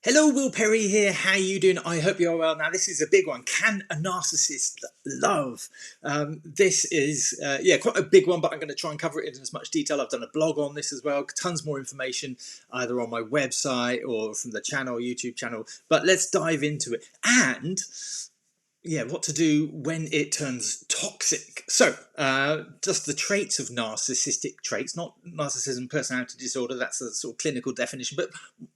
Hello, Will Perry here. How you doing? I hope you're well. Now, this is a big one. Can a narcissist love? This is, quite a big one, but I'm going to try and cover it in as much detail. I've done a blog on this as well. Tons more information either on my website or from the channel, YouTube channel. But let's dive into it. And what to do when it turns toxic. So, just the traits of narcissistic traits, not narcissism, personality disorder, that's a sort of clinical definition, but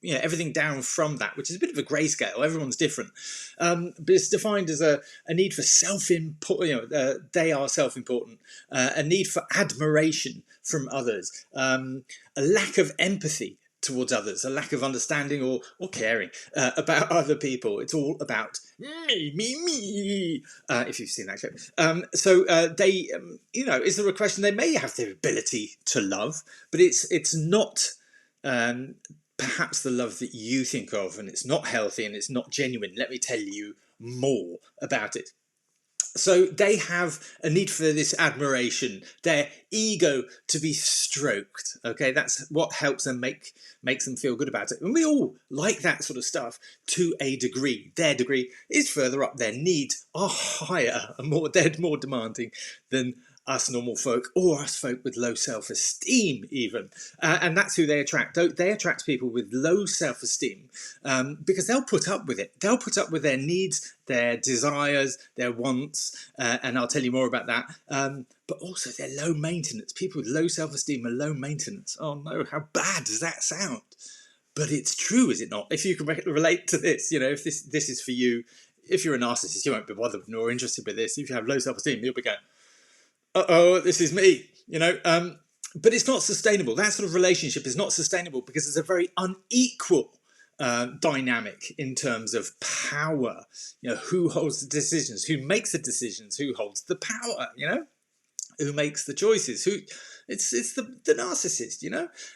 everything down from that, which is a bit of a grayscale, everyone's different. But it's defined as a need for self-important, they are self-important, a need for admiration from others, a lack of empathy towards others, a lack of understanding or caring about other people. It's all about me, if you've seen that clip. Is there a question? They may have the ability to love, but it's not perhaps the love that you think of, and it's not healthy and it's not genuine. Let me tell you more about it. So they have a need for this admiration, their ego to be stroked. Okay, that's what helps them makes them feel good about it. And we all like that sort of stuff to a degree. Their degree is further up. Their needs are higher and they're more demanding than us normal folk or us folk with low self-esteem even. And that's who they attract. They attract people with low self-esteem because they'll put up with it. They'll put up with their needs, their desires, their wants, and I'll tell you more about that. But also they're low maintenance. People with low self-esteem are low maintenance. Oh no, how bad does that sound? But it's true, is it not? If you can relate to this, if this is for you, if you're a narcissist, you won't be bothered nor interested with this. If you have low self-esteem, you'll be going, uh-oh, this is me, but it's not sustainable. That sort of relationship is not sustainable because it's a very unequal dynamic in terms of power. Who holds the decisions, who makes the decisions, who holds the power, who makes the choices, who it's the narcissist,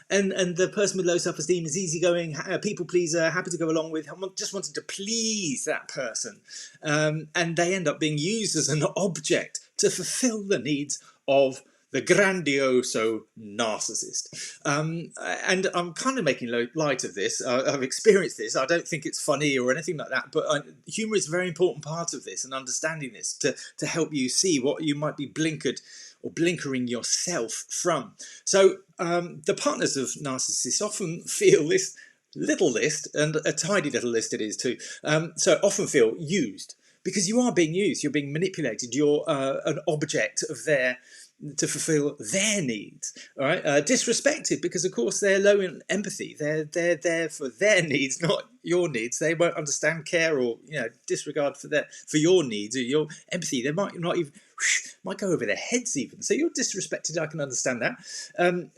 and the person with low self-esteem is easygoing, people pleaser, happy to go along with, just wanted to please that person, and they end up being used as an object to fulfill the needs of the grandioso narcissist. And I'm kind of making light of this. I've experienced this. I don't think it's funny or anything like that, but humour is a very important part of this, and understanding this to help you see what you might be blinkering yourself from. So the partners of narcissists often feel this little list, and a tidy little list it is too, so often feel used. Because you are being used, you're being manipulated, you're an object of to fulfill their needs, all right? Disrespected because, of course, they're low in empathy. They're there for their needs, not your needs. They won't understand, care, or disregard for your needs or your empathy. They might not even might go over their heads even. So you're disrespected. I can understand that.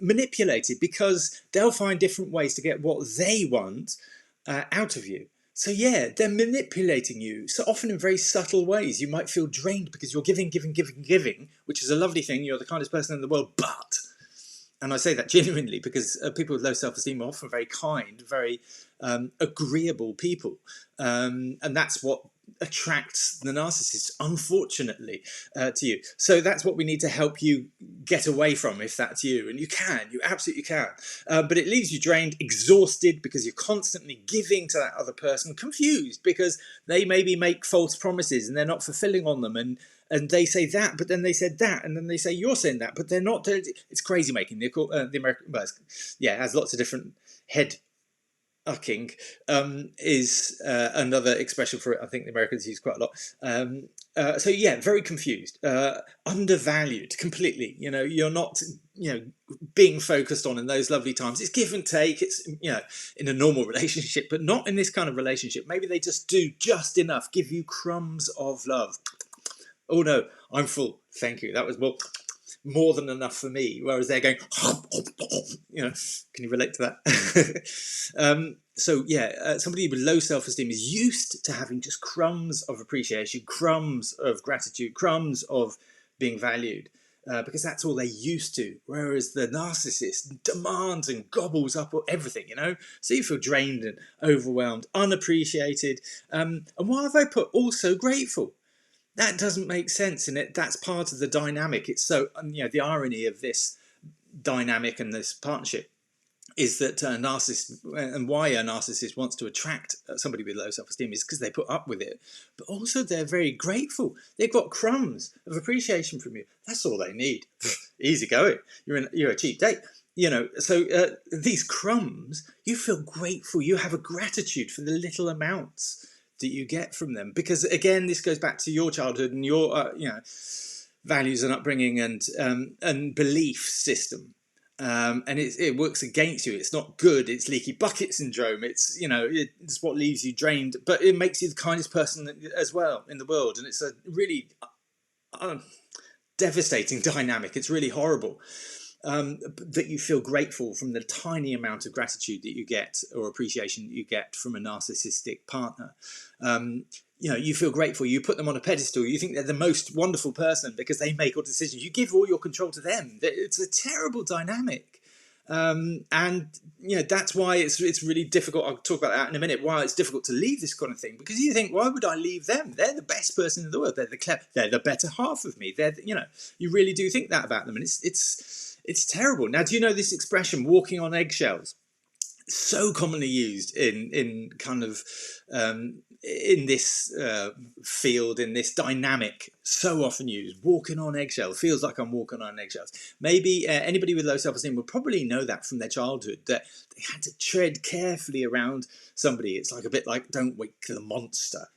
Manipulated because they'll find different ways to get what they want out of you. So yeah, they're manipulating you, so often in very subtle ways. You might feel drained because you're giving, which is a lovely thing. You're the kindest person in the world, but, and I say that genuinely because people with low self-esteem are often very kind, very agreeable people. And that's what attracts the narcissist, unfortunately, to you. So that's what we need to help you get away from if that's you. And you absolutely can. But it leaves you drained, exhausted because you're constantly giving to that other person, confused because they maybe make false promises and they're not fulfilling on them. And they say that, but then they said that, and then they say you're saying that, but they're not. It's crazy making. They're called the American. Well, it has lots of different head. Ucking is another expression for it. I think the Americans use quite a lot. So yeah, very confused, undervalued completely. You're not being focused on in those lovely times. It's give and take. It's in a normal relationship, but not in this kind of relationship. Maybe they just do just enough, give you crumbs of love. Oh no, I'm full. Thank you. That was more than enough for me. Whereas they're going, can you relate to that? Somebody with low self-esteem is used to having just crumbs of appreciation, crumbs of gratitude, crumbs of being valued. Because that's all they're used to. Whereas the narcissist demands and gobbles up everything, So you feel drained and overwhelmed, unappreciated. And why have I put also grateful? That doesn't make sense, and that's part of the dynamic. It's so, the irony of this dynamic and this partnership is that a narcissist, and why a narcissist wants to attract somebody with low self-esteem is because they put up with it, but also they're very grateful. They've got crumbs of appreciation from you. That's all they need. Easy going. You're a cheap date. So these crumbs, you feel grateful. You have a gratitude for the little amounts that you get from them, because again, this goes back to your childhood and your values and upbringing and belief system. And it works against you. It's not good. It's leaky bucket syndrome. It's it's what leaves you drained, but it makes you the kindest person as well in the world. And it's a really devastating dynamic. It's really horrible that you feel grateful from the tiny amount of gratitude that you get or appreciation that you get from a narcissistic partner. You feel grateful. You put them on a pedestal. You think they're the most wonderful person because they make all decisions. You give all your control to them. It's a terrible dynamic. And that's why it's really difficult. I'll talk about that in a minute. Why it's difficult to leave this kind of thing, because you think, why would I leave them? They're the best person in the world. They're the better half of me. You really do think that about them, and it's terrible. Now, do you know this expression, walking on eggshells? So commonly used in kind of in this field, in this dynamic, so often used. Walking on eggshells. Feels like I'm walking on eggshells. Maybe anybody with low self-esteem will probably know that from their childhood, that they had to tread carefully around somebody. It's like a bit like, don't wake the monster,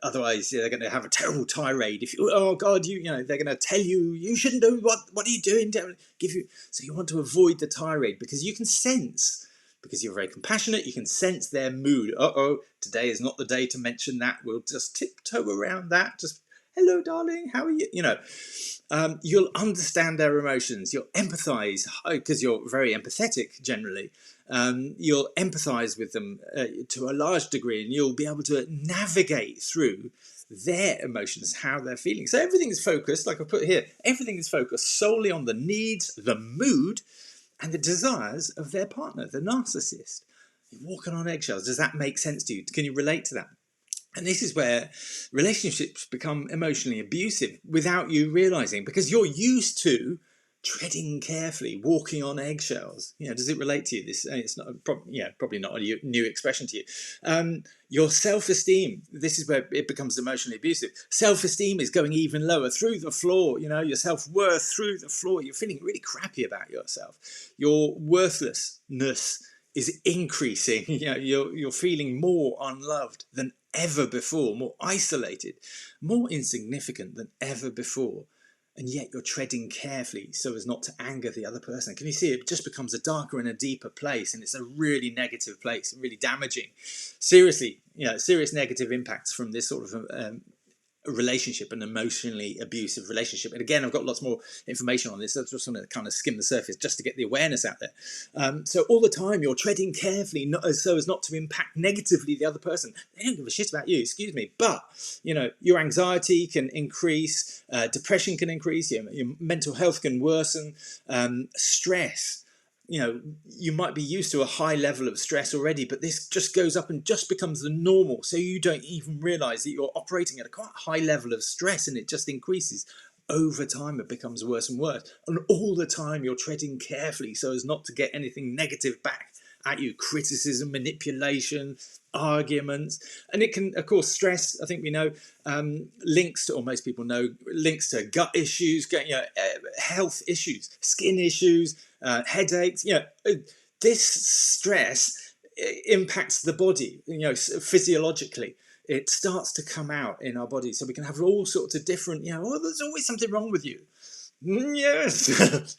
otherwise they're going to have a terrible tirade. If you, oh God, they're going to tell you shouldn't do what are you doing? So you want to avoid the tirade, because you can sense, because you're very compassionate, you can sense their mood. Today is not the day to mention that. We'll just tiptoe around that. Just, hello, darling, how are you? You'll understand their emotions. You'll empathize, because you're very empathetic generally. You'll empathize with them to a large degree, and you'll be able to navigate through their emotions, how they're feeling. So everything is focused, like I put here, everything is focused solely on the needs, the mood, and the desires of their partner, the narcissist. You're walking on eggshells. Does that make sense to you? Can you relate to that? And this is where relationships become emotionally abusive without you realizing, because you're used to treading carefully, walking on eggshells. Does it relate to you? This it's not probably not a new expression to you. Your self-esteem. This is where it becomes emotionally abusive. Self-esteem is going even lower, through the floor. Your self-worth through the floor. You're feeling really crappy about yourself. Your worthlessness is increasing. You're feeling more unloved than ever before, more isolated, more insignificant than ever before. And yet you're treading carefully so as not to anger the other person. Can you see it just becomes a darker and a deeper place, and it's a really negative place, really damaging. Seriously, serious negative impacts from this sort of relationship, an emotionally abusive relationship. And again, I've got lots more information on this. I just want to kind of skim the surface just to get the awareness out there. So all the time you're treading carefully so as not to impact negatively the other person. They don't give a shit about you, excuse me. But, your anxiety can increase, depression can increase, your mental health can worsen, stress. You might be used to a high level of stress already, but this just goes up and just becomes the normal. So you don't even realize that you're operating at a quite high level of stress, and it just increases. Over time, it becomes worse and worse. And all the time, you're treading carefully so as not to get anything negative back at you. Criticism, manipulation, arguments. And it can, of course, stress, I think we know, links to, or most people know, links to gut issues, health issues, skin issues, headaches. This stress impacts the body, physiologically. It starts to come out in our body. So we can have all sorts of different, there's always something wrong with you. Yes.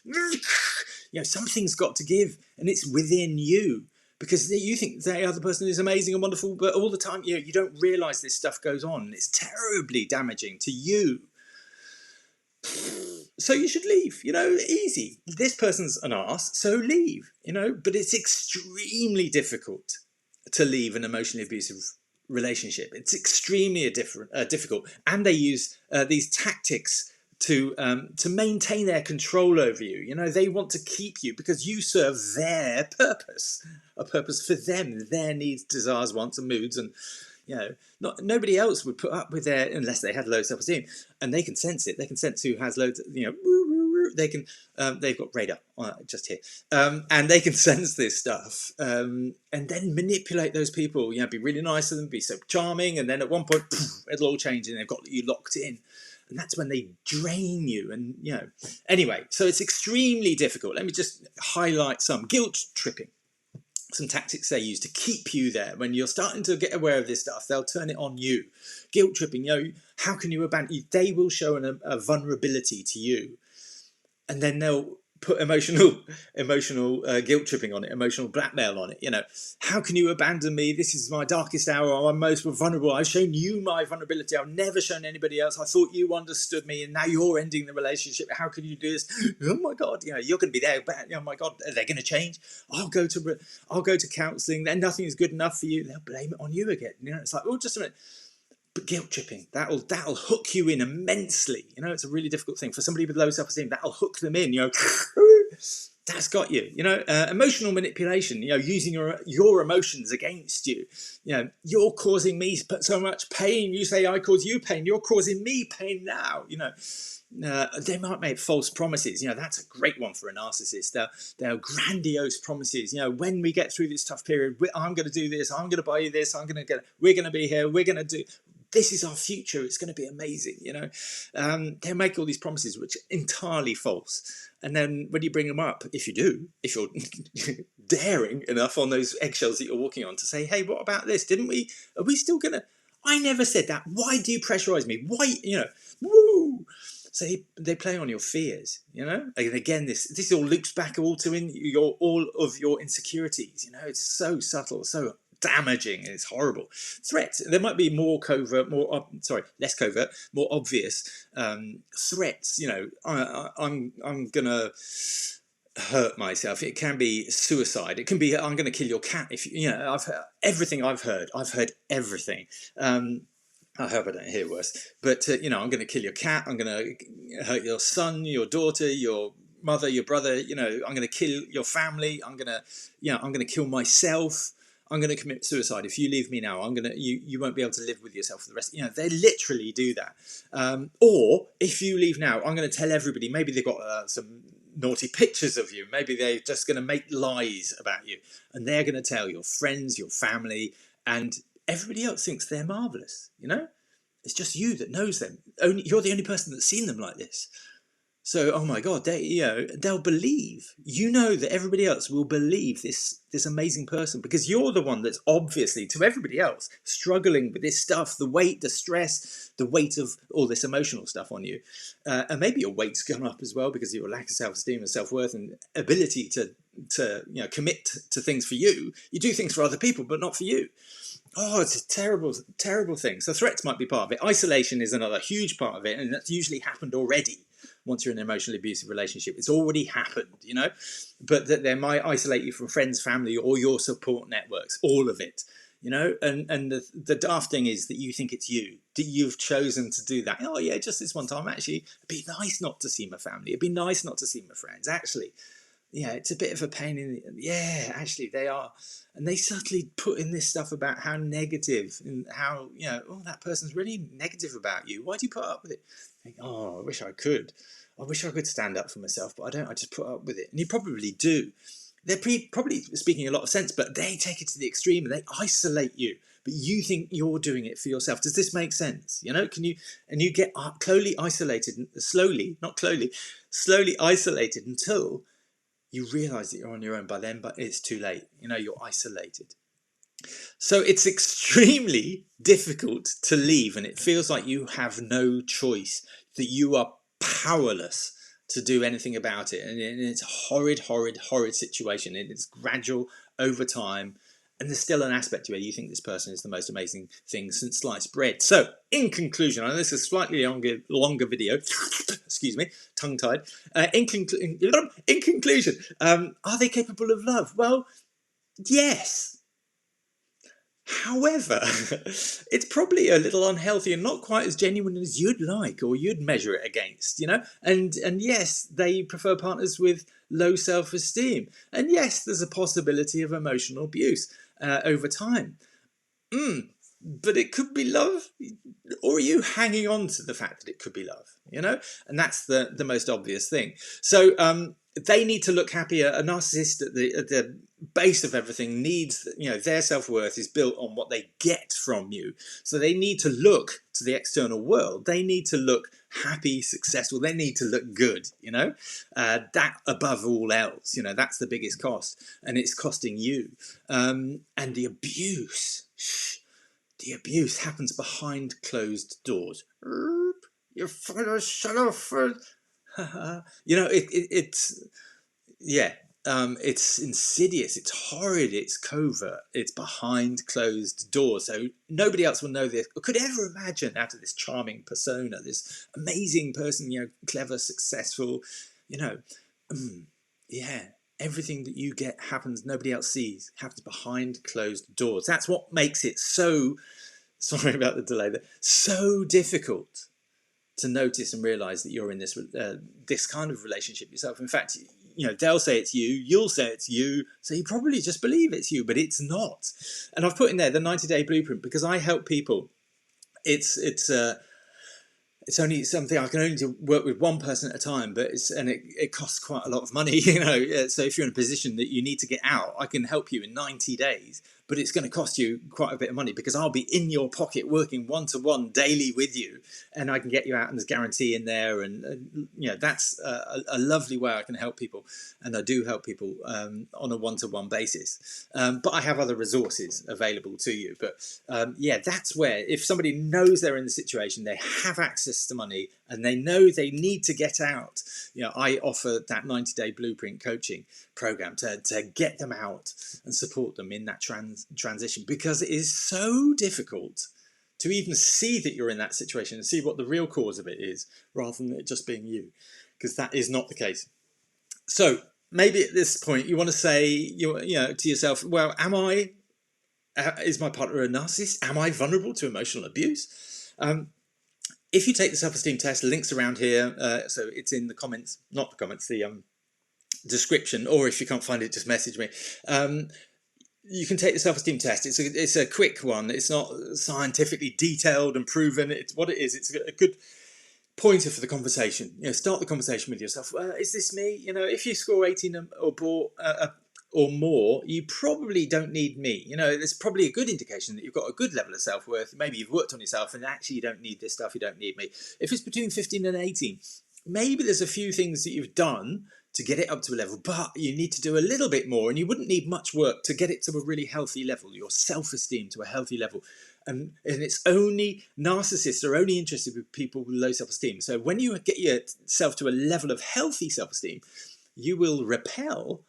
Something's got to give, and it's within you, because you think the other person is amazing and wonderful, but all the time, you don't realize this stuff goes on. It's terribly damaging to you. So you should leave, easy. This person's an arse, so leave, but it's extremely difficult to leave an emotionally abusive relationship. It's extremely difficult. And they use these tactics to maintain their control over you. They want to keep you because you serve their purpose, a purpose for them, their needs, desires, wants and moods. And nobody else would put up with unless they had low self-esteem, and they can sense it. They can sense who has loads, they can, they've got radar just here, and they can sense this stuff, and then manipulate those people. You know, be really nice to them, be so charming, and then at one point it'll all change, and they've got you locked in. And that's when they drain you. And, you know, anyway, so it's extremely difficult. Let me just highlight some. Guilt tripping. Some tactics they use to keep you there. When you're starting to get aware of this stuff, they'll turn it on you. Guilt tripping, you know, how can you abandon you? They will show a vulnerability to you. And then they'll put emotional guilt tripping on it, emotional blackmail on it. You know, how can you abandon me? This is my darkest hour. I'm most vulnerable. I've shown you my vulnerability. I've never shown anybody else. I thought you understood me, and now you're ending the relationship. How can you do this? Oh my God, you know, you're going to be there. But, oh my God, are they going to change? I'll go to counselling. Then nothing is good enough for you. They'll blame it on you again. You know, it's like, oh, just a minute. But guilt tripping, that'll hook you in immensely. You know, it's a really difficult thing for somebody with low self-esteem. That'll hook them in. You know, that's got you. You know, emotional manipulation. You know, using your emotions against you. You know, you're causing me so much pain. You say I cause you pain. You're causing me pain now. You know, they might make false promises. You know, that's a great one for a narcissist. They're grandiose promises. You know, when we get through this tough period, I'm going to do this. I'm going to buy you this. We're going to be here. We're going to do. This is our future. It's going to be amazing. You know, they make all these promises which are entirely false. And then when you bring them up, if you're daring enough on those eggshells that you're walking on to say, hey, what about this? Are we still going to? I never said that. Why do you pressurize me? Why, you know, woo. So they play on your fears, you know. And again, this all loops back all to all of your insecurities. You know, it's so subtle, so damaging, and it's horrible. Threats. There might be more covert, less covert, more obvious threats. You know, I'm gonna hurt myself. It can be suicide. It can be I'm gonna kill your cat. If you know, I've heard everything. I've heard everything. I hope I don't hear worse. But, you know, I'm going to kill your cat. I'm going to hurt your son, your daughter, your mother, your brother. You know, I'm going to kill your family. I'm going to kill myself. I'm going to commit suicide. If you leave me now, you won't be able to live with yourself for the rest. You know, they literally do that. Or if you leave now, I'm going to tell everybody, maybe they've got some naughty pictures of you. Maybe they're just going to make lies about you. And they're going to tell your friends, your family, and everybody else thinks they're marvellous, you know? It's just you that knows them. You're the only person that's seen them like this. So, oh my God, they'll believe. You know that everybody else will believe this amazing person because you're the one that's obviously, to everybody else, struggling with this stuff, the weight, the stress, the weight of all this emotional stuff on you. And maybe your weight's gone up as well because of your lack of self-esteem and self-worth and ability to commit to things for you. You do things for other people, but not for you. Oh, it's a terrible, terrible thing. So threats might be part of it. Isolation is another huge part of it, and that's usually happened already. Once you're in an emotionally abusive relationship, it's already happened, you know. But that they might isolate you from friends, family, or your support networks. All of it, you know. And the daft thing is that you think it's you, that you've chosen to do that. Oh yeah, just this one time. Actually, it'd be nice not to see my family. It'd be nice not to see my friends. Actually. Yeah, it's a bit of a pain in the... Yeah, actually, they are. And they subtly put in this stuff about how negative and how, you know, oh, that person's really negative about you. Why do you put up with it? Think, oh, I wish I could. I wish I could stand up for myself, but I don't. I just put up with it. And you probably do. They're probably speaking a lot of sense, but they take it to the extreme and they isolate you. But you think you're doing it for yourself. Does this make sense? You know, you get slowly isolated, slowly isolated until you realise that you're on your own by then, but it's too late. You know, you're isolated. So it's extremely difficult to leave, and it feels like you have no choice, that you are powerless to do anything about it. And it's a horrid, horrid, horrid situation. And it's gradual over time. And there's still an aspect where you think this person is the most amazing thing since sliced bread. So, in conclusion, I know this is a slightly longer video. Excuse me, tongue-tied. In conclusion, are they capable of love? Well, yes. However, it's probably a little unhealthy and not quite as genuine as you'd like or you'd measure it against, you know? And yes, they prefer partners with low self-esteem. And yes, there's a possibility of emotional abuse over time. but it could be love, or are you hanging on to the fact that it could be love? And that's the most obvious thing. So they need to look happier. A narcissist at the base of everything needs, their self-worth is built on what they get from you. So they need to look to the external world. They need to look happy, successful. They need to look good, that above all else, that's the biggest cost, and it's costing you. And the abuse happens behind closed doors. You're fucking shut off. It's insidious, it's horrid, it's covert, it's behind closed doors. So nobody else will know this or could ever imagine out of this charming persona, this amazing person, clever, successful, everything that you get happens, nobody else sees, happens behind closed doors. That's what makes it so, sorry about the delay there, so difficult to notice and realize that you're in this kind of relationship yourself. In fact, they'll say it's you, you'll say it's you, so you probably just believe it's you, but it's not. And I've put in there the 90-day blueprint because I help people. It's only something I can only work with one person at a time, but it costs quite a lot of money, So if you're in a position that you need to get out, I can help you in 90 days, but it's going to cost you quite a bit of money because I'll be in your pocket working one-to-one daily with you, and I can get you out, and there's guarantee in there, and that's a lovely way I can help people, and I do help people on a one-to-one basis. But I have other resources available to you. But that's where, if somebody knows they're in the situation, they have access to money, and they know they need to get out, I offer that 90-day blueprint coaching program to get them out and support them in that transition, because it is so difficult to even see that you're in that situation and see what the real cause of it is, rather than it just being you, because that is not the case. So maybe at this point you want to say, to yourself, well, is my partner a narcissist? Am I vulnerable to emotional abuse? If you take the self-esteem test, links around here, so it's in the comments, not the comments, the description, or if you can't find it, just message me. You can take the self-esteem test. It's a quick one. It's not scientifically detailed and proven. It's what it is. It's a good pointer for the conversation. Start the conversation with yourself. Is this me? If you score 18 or more, you probably don't need me. There's probably a good indication that you've got a good level of self-worth. Maybe you've worked on yourself and actually you don't need this stuff. You don't need me. If it's between 15 and 18, maybe there's a few things that you've done to get it up to a level, but you need to do a little bit more, and you wouldn't need much work to get it to a really healthy level, your self-esteem to a healthy level. And it's only, narcissists are only interested with people with low self-esteem. So when you get yourself to a level of healthy self-esteem, you will repel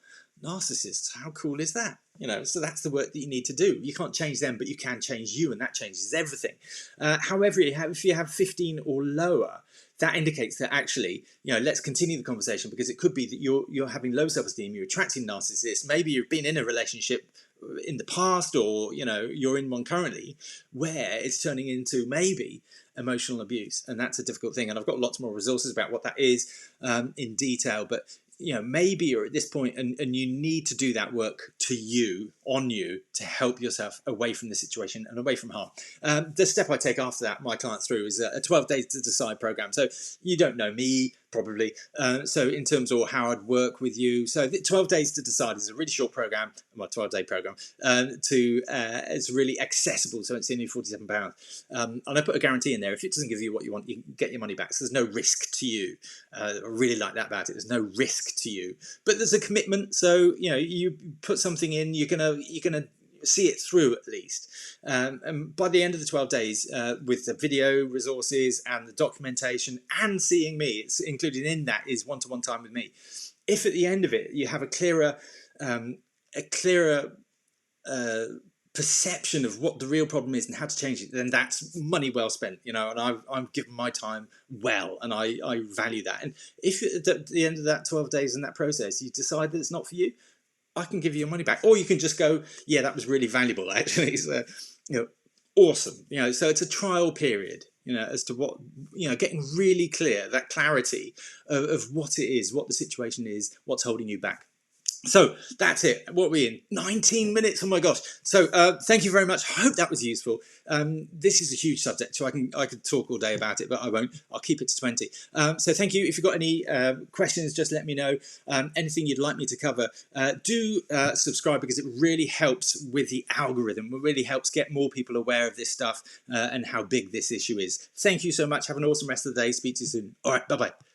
narcissists. How cool is that? So that's the work that you need to do. You can't change them, but you can change you, and that changes everything. However, if you have 15 or lower, that indicates that actually, let's continue the conversation, because it could be that you're having low self-esteem, you're attracting narcissists. Maybe you've been in a relationship in the past, or you're in one currently where it's turning into maybe emotional abuse, and that's a difficult thing. And I've got lots more resources about what that is in detail, but maybe you're at this point and you need to do that work on you to help yourself away from the situation and away from harm. The step I take after that, my client through, is a 12 days to decide program. So you don't know me, probably. So in terms of how I'd work with you, so the 12 days to decide is a really short program, well, 12-day program, it's really accessible, so it's only £47. And I put a guarantee in there. If it doesn't give you what you want, you can get your money back. So there's no risk to you. I really like that about it. There's no risk to you, but there's a commitment. So you put something in, you're gonna see it through at least. And by the end of the 12 days, with the video resources and the documentation and seeing me, it's included in that is one-to-one time with me. If at the end of it you have a clearer perception of what the real problem is and how to change it, then that's money well spent, and I'm given my time well, and I value that. And if at the end of that 12 days in that process you decide that it's not for you, I can give you your money back. Or you can just go, yeah, that was really valuable, actually. So, awesome. So it's a trial period, as to what, getting really clear, that clarity of what it is, what the situation is, what's holding you back. So that's it. What are we in? 19 minutes. Oh my gosh. So thank you very much. I hope that was useful. This is a huge subject, so I could talk all day about it, but I won't. I'll keep it to 20. So thank you. If you've got any questions, just let me know. Anything you'd like me to cover, do subscribe, because it really helps with the algorithm. It really helps get more people aware of this stuff and how big this issue is. Thank you so much. Have an awesome rest of the day. Speak to you soon. All right. Bye-bye.